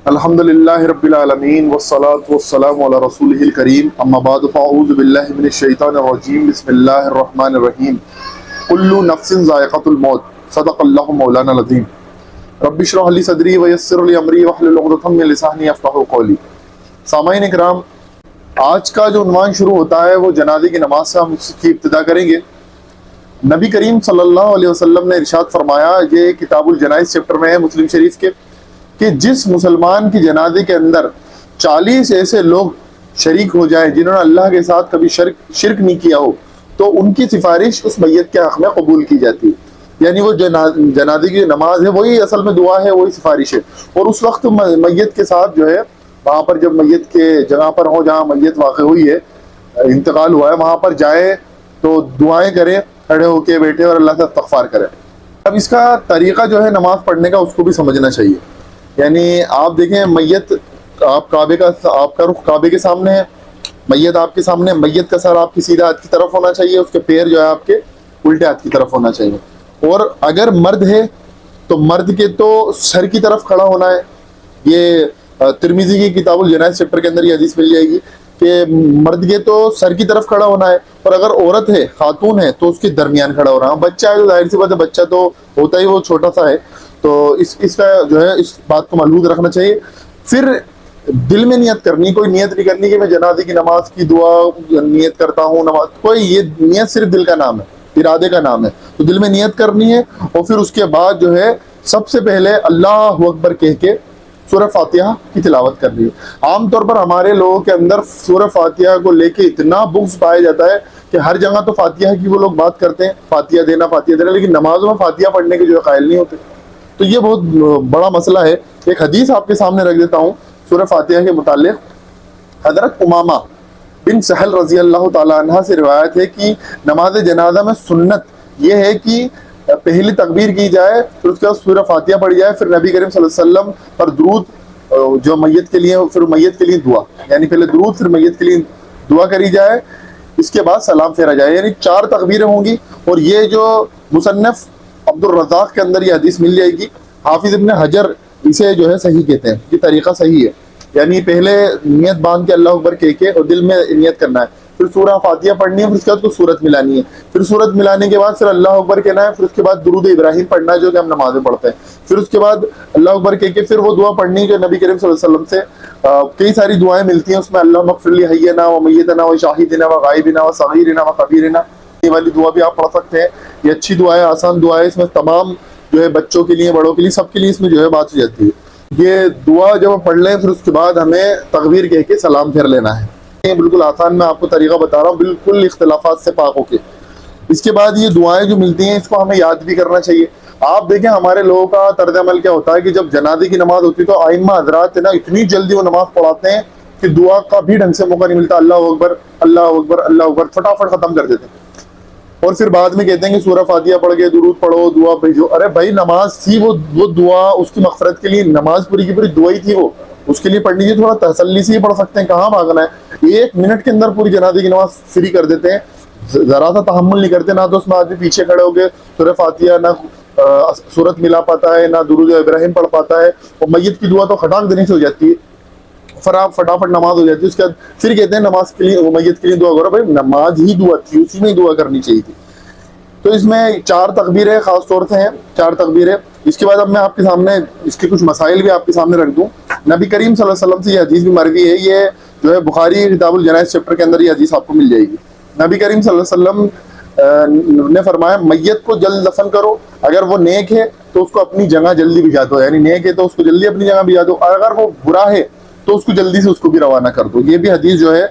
الحمدللہ رب العالمین والصلاة والسلام علی رسولہ الکریم اما بعد فاعوذ باللہ من الشیطان الرجیم بسم اللہ الرحمن الرحیم کل نفس ذائقۃ الموت صدق اللہ مولانا العظیم رب اشرح لی صدری ویسر لی امری واحلل عقدۃ من لسانی یفقہوا قولی۔ سامعین اکرام، آج کا جو عنوان شروع ہوتا ہے وہ جنازے کی نماز سے ہم اس کی ابتدا کریں گے۔ نبی کریم صلی اللہ علیہ وسلم نے ارشاد فرمایا، یہ کتاب الجنائز چیپٹر میں ہے مسلم شریف کے، کہ جس مسلمان کی جنازے کے اندر 40 ایسے لوگ شریک ہو جائیں جنہوں نے اللہ کے ساتھ کبھی شرک نہیں کیا ہو، تو ان کی سفارش اس میت کے حق میں قبول کی جاتی ہے۔ یعنی وہ جنازے کی نماز ہے، وہی اصل میں دعا ہے، وہی سفارش ہے۔ اور اس وقت میت کے ساتھ جو ہے، وہاں پر جب میت کے جگہ پر ہو جہاں میت واقع ہوئی ہے، انتقال ہوا ہے، وہاں پر جائے تو دعائیں کرے، کھڑے ہو کے بیٹھے اور اللہ سے استغفار کرے۔ اب اس کا طریقہ جو ہے نماز پڑھنے کا، اس کو بھی سمجھنا چاہیے۔ یعنی آپ دیکھیں، میت آپ کا رخ کعبے کے سامنے ہے، میت آپ کے سامنے، میت کا سر آپ کی سیدھا ہاتھ کی طرف ہونا چاہیے، اس کے پیر جو ہے آپ کے الٹے ہاتھ کی طرف ہونا چاہیے۔ اور اگر مرد ہے تو مرد کے تو سر کی طرف کھڑا ہونا ہے۔ یہ ترمذی کی کتاب الجنائز چیپٹر کے اندر یہ حدیث مل جائے گی کہ مرد کے تو سر کی طرف کھڑا ہونا ہے، اور اگر عورت ہے، خاتون ہے، تو اس کے درمیان کھڑا ہونا ہے۔ بچہ ہے تو ظاہر سی بات ہے، بچہ تو ہوتا ہی وہ چھوٹا سا ہے، تو اس کا جو ہے اس بات کو محفوظ رکھنا چاہیے۔ پھر دل میں نیت کرنی، کوئی نیت نہیں کرنی کہ میں جنازے کی نماز کی دعا نیت کرتا ہوں، نماز کوئی، یہ نیت صرف دل کا نام ہے، ارادے کا نام ہے۔ تو دل میں نیت کرنی ہے، اور پھر اس کے بعد جو ہے سب سے پہلے اللہ اکبر کہہ کے سورہ فاتحہ کی تلاوت کرنی ہے۔ عام طور پر ہمارے لوگوں کے اندر سورہ فاتحہ کو لے کے اتنا بغض پایا جاتا ہے کہ ہر جگہ تو فاتحہ کی وہ لوگ بات کرتے ہیں، فاتحہ دینا، لیکن نمازوں میں فاتحہ پڑھنے کے جو ہے قائل نہیں ہوتے۔ تو یہ بہت بڑا مسئلہ ہے۔ ایک حدیث آپ کے سامنے رکھ دیتا ہوں سورہ فاتحہ کے متعلق۔ حضرت امامہ بن سہل رضی اللہ تعالیٰ عنہ سے روایت ہے کہ نماز جنازہ میں سنت یہ ہے کہ پہلی تکبیر کی جائے، پھر اس کے بعد سورہ فاتحہ پڑھی جائے، پھر نبی کریم صلی اللہ علیہ وسلم پر درود جو میت کے لیے، پھر میت کے لیے دعا، یعنی پہلے درود پھر میت کے لیے دعا کری جائے، اس کے بعد سلام پھیرا جائے، یعنی 4 تکبیریں ہوں گی۔ اور یہ جو مصنف عبد الرزاق کے اندر یہ حدیث مل جائے گی۔ حافظ ابن حجر اسے جو ہے صحیح کہتے ہیں، یہ طریقہ صحیح ہے۔ یعنی پہلے نیت باندھ کے اللہ اکبر کہہ کے اور دل میں نیت کرنا ہے، پھر سورہ فاتحہ پڑھنی ہے، پھر اس کے بعد کوئی سورت ملانی ہے، پھر سورت ملانے کے بعد پھر اللہ اکبر کہنا ہے، پھر اس کے بعد درود ابراہیم پڑھنا ہے جو کہ ہم نماز میں پڑھتے ہیں، پھر اس کے بعد اللہ اکبر کہہ کے پھر وہ دعا پڑھنی ہے جو نبی کریم صلی اللہ علیہ وسلم سے کئی ساری دعائیں ملتی ہیں، اس میں اللہ مغفر لی حینا و میتنا و شاہدنا و غائبنا و صغیرنا و کبیرنا، یہ والی دعا بھی آپ پڑھ سکتے ہیں۔ یہ اچھی دعا ہے، آسان دعا ہے، اس میں تمام جو ہے بچوں کے لیے، بڑوں کے لیے، سب کے لیے اس میں جو ہے بات ہو جاتی ہے۔ یہ دعا جب ہم پڑھ لیں، پھر اس کے بعد ہمیں تکبیر کہہ کے سلام پھیر لینا ہے۔ یہ بالکل آسان میں آپ کو طریقہ بتا رہا ہوں، بالکل اختلافات سے پاک ہو کے۔ اس کے بعد یہ دعائیں جو ملتی ہیں، اس کو ہمیں یاد بھی کرنا چاہیے۔ آپ دیکھیں ہمارے لوگوں کا طرز عمل کیا ہوتا ہے کہ جب جنازے کی نماز ہوتی ہے تو ائمہ حضرات نا اتنی جلدی وہ نماز پڑھاتے ہیں کہ دعا کا بھی ڈھنگ سے موقع نہیں ملتا۔ اللہ اکبر اللہ اکبر اللہ اکبر فٹافٹ ختم کر دیتے ہیں، اور پھر بعد میں کہتے ہیں کہ سورہ فاتحہ پڑھ کے درود پڑھو، دعا بھیجو۔ ارے بھائی، نماز تھی وہ دعا اس کی مغفرت کے لیے، نماز پوری کی پوری دعا ہی تھی، وہ اس کے لیے پڑھنی چاہیے، تھوڑا تسلی سے ہی پڑھ سکتے ہیں، کہاں بھاگنا ہے۔ 1 منٹ کے اندر پوری جنازے کی نماز فری کر دیتے ہیں، ذرا سا تحمل نہیں کرتے، نہ تو اس میں آدمی پیچھے کھڑے ہو کے سورہ فاتحہ نہ سورت ملا پاتا ہے، نہ درود ابراہیم پڑھ پاتا ہے، اور میت کی دعا تو کھٹاک دینے سے ہو جاتی ہے، فٹافٹ نماز ہو جاتی ہے۔ اس کے بعد پھر کہتے ہیں نماز کے لیے، میت کے لیے دعا کرو۔ بھائی نماز ہی دعا تھی، اسی میں دعا کرنی چاہیے تھی۔ تو اس میں 4 تکبیریں خاص طور سے ہیں، 4 تکبیریں۔ اس کے بعد اب میں آپ کے سامنے اس کے کچھ مسائل بھی آپ کے سامنے رکھ دوں۔ نبی کریم صلی اللہ علیہ وسلم سے یہ حدیث بھی مروی ہے، یہ جو ہے بخاری کتاب الجنائز چیپٹر کے اندر یہ حدیث آپ کو مل جائے گی۔ نبی کریم صلی اللہ علیہ وسلم نے فرمایا، میت کو جلد دفن کرو، اگر وہ نیک ہے تو اس کو اپنی جگہ جلدی بھجا دو، یعنی نیک ہے تو اس کو جلدی اپنی جگہ بھجا دو، اور اگر وہ برا ہے تو اس کو جلدی سے اس کو بھی روانہ کر دو۔ یہ بھی حدیث جو ہے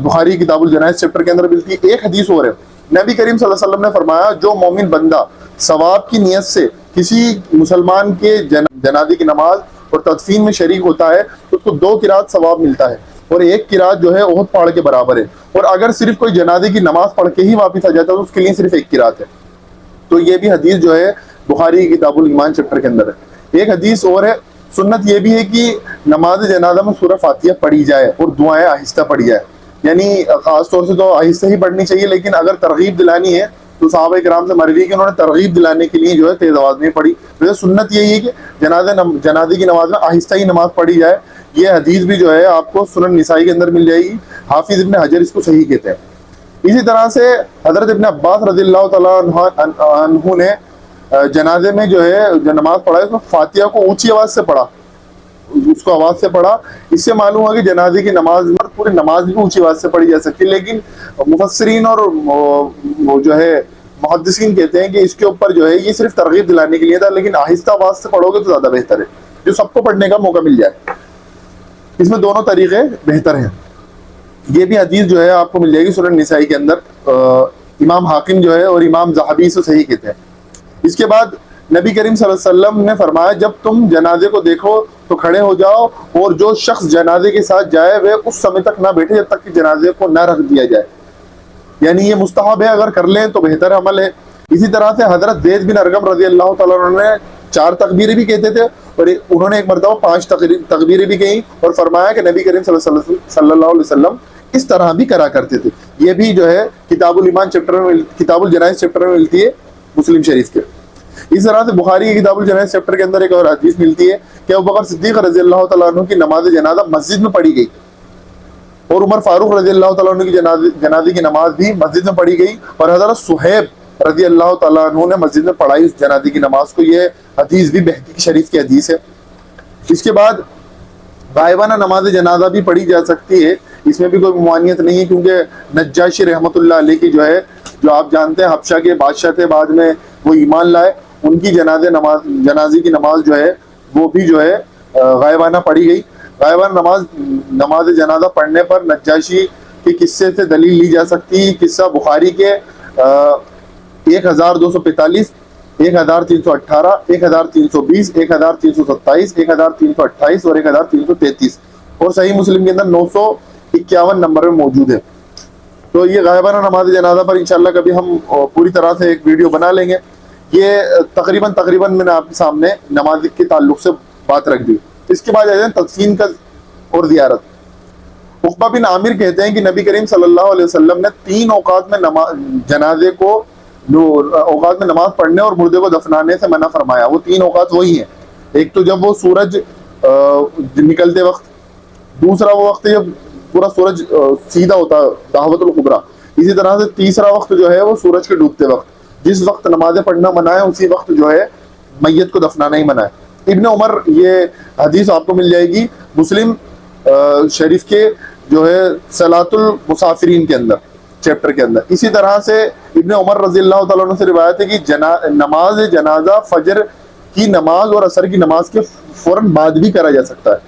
بخاری کتاب الجنائز چیپٹر کے اندر ملتی ہے۔ ایک حدیث اور ہے، نبی کریم صلی اللہ علیہ وسلم نے فرمایا، جو مومن بندہ ثواب کی نیت سے کسی مسلمان کے جنازے کی نماز اور تدفین میں شریک ہوتا ہے تو اس کو 2 قرات ثواب ملتا ہے، اور 1 قرات جو ہے احد پہاڑ کے برابر ہے، اور اگر صرف کوئی جنازے کی نماز پڑھ کے ہی واپس آ جاتا ہے تو اس کے لیے صرف 1 قرات ہے۔ تو یہ بھی حدیث جو ہے بخاری کتاب الایمان چیپٹر کے اندر ہے۔ ایک حدیث اور ہے، سنت یہ بھی ہے کہ نماز جنازہ میں سورہ فاتحہ پڑھی جائے اور دعائیں آہستہ پڑھی جائے، یعنی خاص طور سے تو آہستہ ہی پڑھنی چاہیے، لیکن اگر ترغیب دلانی ہے تو صحابہ کرام سے مروی کہ انہوں نے ترغیب دلانے کے لیے جو ہے تیز آواز میں پڑھی. ویسے سنت یہی ہے کہ جنازے کی نماز میں آہستہ ہی نماز پڑھی جائے. یہ حدیث بھی جو ہے آپ کو سنن نسائی کے اندر مل جائے گی. حافظ ابن حجر اس کو صحیح کہتے ہیں. اسی طرح سے حضرت ابن عباس رضی اللہ تعالیٰ عنہ نے جنازے میں جو ہے جو نماز پڑھا ہے اس میں فاتحہ کو اونچی آواز سے پڑھا, اس کو آواز سے پڑھا. اس سے معلوم ہوا کہ جنازے کی نماز میں پوری نماز بھی اونچی آواز سے پڑھی جا سکتی ہے, لیکن مفسرین اور وہ جو ہے محدثین کہتے ہیں کہ اس کے اوپر جو ہے یہ صرف ترغیب دلانے کے لیے تھا, لیکن آہستہ آواز سے پڑھو گے تو زیادہ بہتر ہے, جو سب کو پڑھنے کا موقع مل جائے. اس میں دونوں طریقے بہتر ہیں. یہ بھی حدیث جو ہے آپ کو مل جائے گی سنن نسائی کے اندر. امام حاکم جو ہے اور امام زہبی سے صحیح کہتے ہیں. اس کے بعد نبی کریم صلی اللہ علیہ وسلم نے فرمایا جب تم جنازے کو دیکھو تو کھڑے ہو جاؤ, اور جو شخص جنازے کے ساتھ جائے وہ اس سمے تک نہ بیٹھے جب تک کہ جنازے کو نہ رکھ دیا جائے. یعنی یہ مستحب ہے, اگر کر لیں تو بہتر عمل ہے. اسی طرح سے حضرت زید بن ارقم رضی اللہ تعالیٰ عنہ نے 4 تکبیریں بھی کہتے تھے, اور انہوں نے ایک مرتبہ 5 تکبیریں بھی کہیں, اور فرمایا کہ نبی کریم صلی اللہ علیہ وسلم اس طرح بھی کرا کرتے تھے. یہ بھی جو ہے کتاب الایمان چیپٹر میں, کتاب الجنائز چیپٹر میں ملتی ہے مسلم شریف کے. اس طرح سے بخاری کی کتاب الجنائز چیپٹر کے اندر ایک اور حدیث ملتی ہے کہ ابوبکر صدیق رضی اللہ تعالیٰ عنہ کی نماز جنازہ مسجد میں پڑھی گئی, اور عمر فاروق رضی اللہ تعالیٰ عنہ کی جنازے کی نماز بھی مسجد میں پڑھی گئی, اور حضرت صہیب رضی اللہ تعالیٰ عنہ نے مسجد میں پڑھائی اس جنازے کی نماز کو. یہ حدیث بھی بہقی شریف کی حدیث ہے. اس کے بعد غائبانہ نماز جنازہ بھی پڑھی جا سکتی ہے, اس میں بھی کوئی ممانعت نہیں ہے, کیونکہ نجاشی رحمۃ اللہ علیہ کی جو ہے, جو آپ جانتے ہیں حبشہ کے بادشاہ تھے, بعد میں وہ ایمان لائے, ان کی جنازے کی نماز جو ہے وہ بھی جو ہے غائبانہ پڑھی گئی. غائبانہ نماز جنازہ پڑھنے پر نجاشی کے قصے سے دلیل لی جا سکتی ہے. قصہ بخاری کے 1245, 1318, 1320, 1327, 1328 اور 1333, اور صحیح مسلم کے اندر 951 نمبر میں موجود ہے. تو یہ غائبانہ نماز جنازہ پر انشاءاللہ کبھی ہم پوری طرح سے ایک ویڈیو بنا لیں گے. یہ تقریباً میں نے آپ کے سامنے نماز کے تعلق سے بات رکھ دی. اس کے بعد تدفین کا اور زیارت. عقبہ بن عامر کہتے ہیں کہ نبی کریم صلی اللہ علیہ وسلم نے 3 اوقات میں جنازے کو اوقات میں نماز پڑھنے اور مردے کو دفنانے سے منع فرمایا. وہ 3 اوقات وہی ہیں, ایک تو جب وہ سورج نکلتے وقت, دوسرا وہ وقت جب پورا سورج سیدھا ہوتا دعوت الکبریٰ, اسی طرح سے تیسرا وقت جو ہے وہ سورج کے ڈوبتے وقت. جس وقت نمازیں پڑھنا منع ہے اسی وقت جو ہے میت کو دفنانا ہی منع ہے. ابن عمر, یہ حدیث آپ کو مل جائے گی مسلم شریف کے جو ہے صلاۃ المسافرین کے اندر چیپٹر کے اندر. اسی طرح سے ابن عمر رضی اللہ تعالیٰ عنہ سے روایت ہے کہ نماز جنازہ فجر کی نماز اور عصر کی نماز کے فوراً بعد بھی کرا جا سکتا ہے.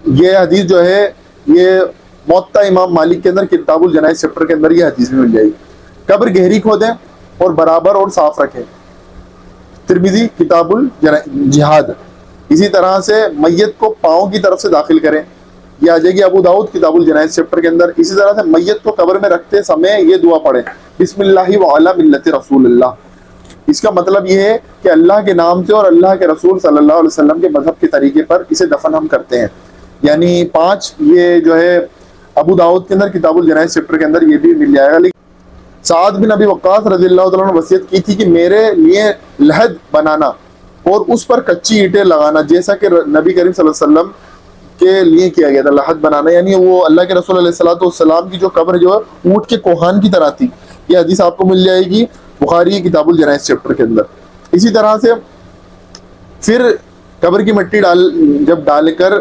یہ حدیث جو ہے یہ موطا امام مالک کے اندر کتاب الجنائز چیپٹر کے اندر یہ حدیث بھی مل جائے گی. قبر گہری کھودیں اور برابر اور صاف رکھیں, ترمذی کتاب الجہاد. اسی طرح سے میت کو پاؤں کی طرف سے داخل کریں, یہ آ جائے گی ابو داؤد کتاب الجنائز چیپٹر کے اندر. اسی طرح سے میت کو قبر میں رکھتے سمے یہ دعا پڑھیں, بسم اللہ وعلی ملت رسول اللہ. اس کا مطلب یہ ہے کہ اللہ کے نام سے اور اللہ کے رسول صلی اللہ علیہ وسلم کے مذہب کے طریقے پر اسے دفن ہم کرتے ہیں. یعنی 5 یہ جو ہے ابو داؤد کے اندر کتاب الجنائز چیپٹر کے اندر یہ بھی مل جائے گا. لیکن سعد بن ابی وقاص رضی اللہ تعالیٰ نے وصیت کی تھی کہ میرے لیے لحد بنانا اور اس پر کچی اینٹیں لگانا, جیسا کہ نبی کریم صلی اللہ علیہ وسلم کے لیے کیا گیا تھا. لحد بنانا یعنی وہ اللہ کے رسول علیہ السلام کی جو قبر جو ہے اونٹ کے کوہان کی طرح تھی. یہ حدیث آپ کو مل جائے گی بخاری کتاب الجنائز چیپٹر کے اندر. اسی طرح سے پھر قبر کی مٹی جب ڈال کر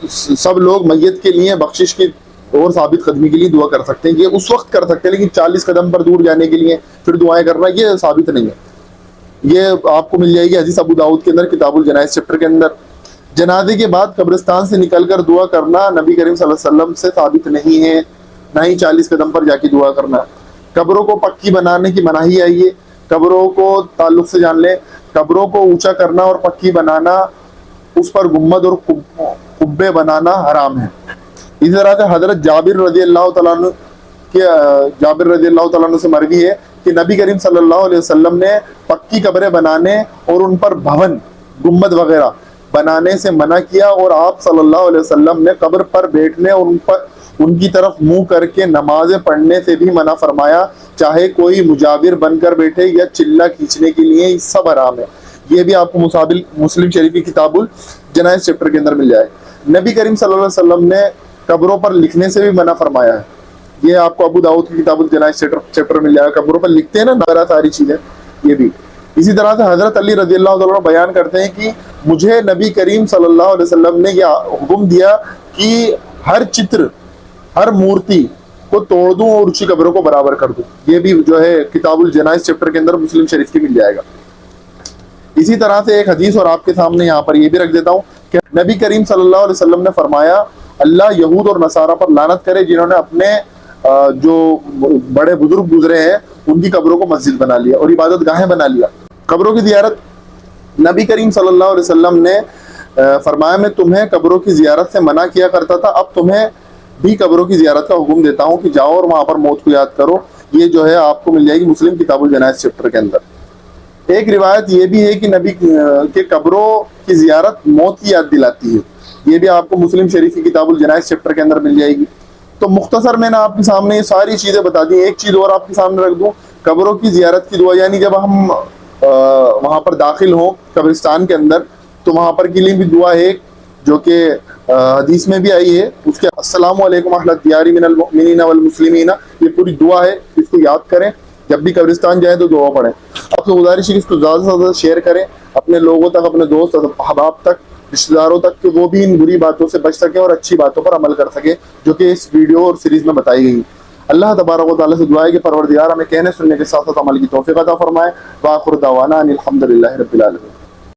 سب لوگ میت کے لیے بخشش کی اور ثابت قدمی کے لیے دعا کر سکتے ہیں. یہ اس وقت کر سکتے ہیں, لیکن 40 قدم پر دور جانے کے لیے پھر دعائیں کرنا یہ ثابت نہیں ہے. یہ آپ کو مل جائے گی حدیث ابو داؤد کے اندر کتاب الجنائز چیپٹر کے اندر. جنازے کے بعد قبرستان سے نکل کر دعا کرنا نبی کریم صلی اللہ علیہ وسلم سے ثابت نہیں ہے, نہ ہی 40 قدم پر جا کے دعا کرنا. قبروں کو پکی بنانے کی مناہی آئی ہے. قبروں کو تعلق سے جان لیں, قبروں کو اونچا کرنا اور پکی بنانا, اس پر گنبد اور قبے بنانا حرام ہے. اسی طرح سے حضرت جابر رضی اللہ تعالیٰ عنہ سے مروی ہے کہ نبی کریم صلی اللہ علیہ وسلم نے پکی قبریں بنانے اور ان پر بھون گنبد وغیرہ بنانے سے منع کیا, اور آپ صلی اللہ علیہ وسلم نے قبر پر بیٹھنے اور ان کی طرف منہ کر کے نمازیں پڑھنے سے بھی منع فرمایا، چاہے کوئی مجاور بن کر بیٹھے یا چلہ کھینچنے کے لیے، یہ سب حرام ہے۔ یہ بھی آپ کو مسلم شریف کی کتاب الجنائز چیپٹر کے اندر مل جائے۔ نبی کریم صلی اللہ علیہ وسلم نے قبروں پر لکھنے سے بھی منع فرمایا ہے، یہ آپ کو ابو داؤد کی کتاب الجنائز چیپٹر مل جائے گا۔ قبروں پر لکھتے ہیں نا ساری چیزیں، یہ بھی۔ اسی طرح سے حضرت علی رضی اللہ عنہ بیان کرتے ہیں کہ مجھے نبی کریم صلی اللہ علیہ وسلم نے یہ حکم دیا کہ ہر چتر، ہر مورتی کو توڑ دوں اور اسی قبروں کو برابر کر دوں۔ یہ بھی جو ہے کتاب الجنائز چیپٹر کے اندر مسلم شریف کی مل جائے گا۔ اسی طرح سے ایک حدیث اور آپ کے سامنے یہاں پر یہ بھی رکھ دیتا ہوں کہ نبی کریم صلی اللہ علیہ وسلم نے فرمایا، اللہ یہود اور نصارہ پر لعنت کرے جنہوں نے اپنے جو بڑے بزرگ گزرے ہیں ان کی قبروں کو مسجد بنا لیا اور عبادت گاہیں بنا لیا۔ قبروں کی زیارت، نبی کریم صلی اللہ علیہ وسلم نے فرمایا میں تمہیں قبروں کی زیارت سے منع کیا کرتا تھا، اب تمہیں بھی قبروں کی زیارت کا حکم دیتا ہوں کہ جاؤ اور وہاں پر موت کو یاد کرو۔ یہ جو ہے آپ کو مل جائے گی مسلم کتاب الجنائز چیپٹر کے اندر۔ ایک روایت یہ بھی ہے کہ نبی کے قبروں کی زیارت موت کی یاد دلاتی ہے، یہ بھی آپ کو مسلم شریف کی کتاب الجنائز چیپٹر کے اندر مل جائے گی۔ تو مختصر میں نے آپ کے سامنے یہ ساری چیزیں بتا دی۔ ایک چیز اور آپ کے سامنے رکھ دوں، قبروں کی زیارت کی دعا، یعنی جب ہم وہاں پر داخل ہوں قبرستان کے اندر تو وہاں پر کے لیے بھی دعا ہے جو کہ حدیث میں بھی آئی ہے، اس کے السلام علیکم اہل الدیار من المؤمنین والمسلمین، یہ پوری دعا ہے، اس کو یاد کریں، جب بھی قبرستان جائیں تو دعا پڑھیں۔ آپ سے گزارش ہے کہ اس کو زیادہ سے زیادہ شیئر کریں اپنے لوگوں تک، اپنے دوست احباب تک، رشتہ داروں تک، کہ وہ بھی ان بری باتوں سے بچ سکیں اور اچھی باتوں پر عمل کر سکیں جو کہ اس ویڈیو اور سیریز میں بتائی گئی۔ اللہ تبارک و تعالیٰ سے دعا ہے کہ پروردگار ہمیں کہنے سننے کے ساتھ ساتھ عمل کی توفیق عطا فرمائے۔ وآخر دعوانا ان الحمد للہ رب العالمین۔